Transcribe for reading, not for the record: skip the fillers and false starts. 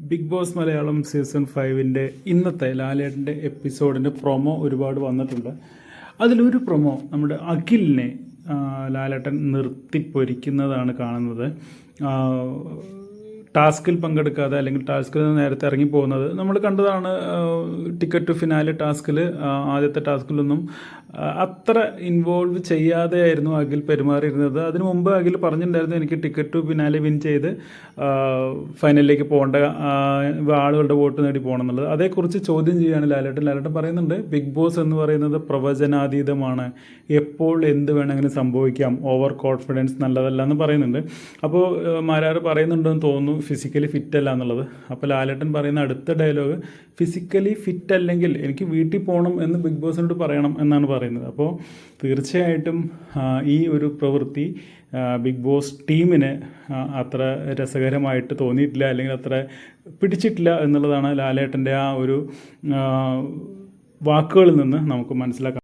Big boss Malayalam season 5 ഇന്നത്തെ ലാലേട്ടൻ്റെ എപ്പിസോഡിൻ്റെ promo ഒരുപാട് വന്നിട്ടുണ്ട്. അതിലൊരു പ്രൊമോ നമ്മുടെ അഖിലിനെ ലാലേട്ടൻ നിർത്തിപ്പൊരിക്കുന്നതാണ് കാണുന്നത്. ടാസ്കിൽ പങ്കെടുക്കാതെ അല്ലെങ്കിൽ ടാസ്കിൽ നിന്ന് നേരത്തെ ഇറങ്ങിപ്പോകുന്നത് നമ്മൾ കണ്ടതാണ്. ടിക്കറ്റ് ടു ഫിനാലെ ടാസ്കിൽ ആദ്യത്തെ ടാസ്കിലൊന്നും അത്ര ഇൻവോൾവ് ചെയ്യാതെയായിരുന്നു അഖിൽ പെരുമാറിയിരുന്നത്. അതിനു മുമ്പ് അഖിൽ പറഞ്ഞിട്ടുണ്ടായിരുന്നു എനിക്ക് ടിക്കറ്റ് ടു ഫിനാലെ വിൻ ചെയ്ത് ഫൈനലിലേക്ക് പോകേണ്ട, ആളുകളുടെ വോട്ട് നേടി പോകണം എന്നുള്ളത്. അതേക്കുറിച്ച് ചോദ്യം ചെയ്യുകയാണ് ലാലേട്ടൻ പറയുന്നുണ്ട്, ബിഗ് ബോസ് എന്ന് പറയുന്നത് പ്രവചനാതീതമാണ്, എപ്പോൾ എന്ത് വേണമെങ്കിലും സംഭവിക്കാം, ഓവർ കോൺഫിഡൻസ് നല്ലതല്ല എന്ന് പറയുന്നുണ്ട്. അപ്പോൾ മാരാർ പറയുന്നുണ്ടെന്ന് തോന്നുന്നു ഫിസിക്കലി ഫിറ്റ് അല്ല എന്നുള്ളത്. അപ്പോൾ ലാലേട്ടൻ പറയുന്ന അടുത്ത ഡയലോഗ്, ഫിസിക്കലി ഫിറ്റ് അല്ലെങ്കിൽ എനിക്ക് വീട്ടിൽ പോകണം എന്ന് ബിഗ് ബോസിനോട് പറയണം എന്നാണ് പറയുന്നത്. അപ്പോൾ തീർച്ചയായിട്ടും ഈ ഒരു പ്രവൃത്തി ബിഗ് ബോസ് ടീമിന് അത്ര രസകരമായിട്ട് തോന്നിയിട്ടില്ല, അല്ലെങ്കിൽ അത്ര പിടിച്ചിട്ടില്ല എന്നുള്ളതാണ് ലാലേട്ടൻ്റെ ആ ഒരു വാക്കുകളിൽ നിന്ന് നമുക്ക് മനസ്സിലാക്കാം.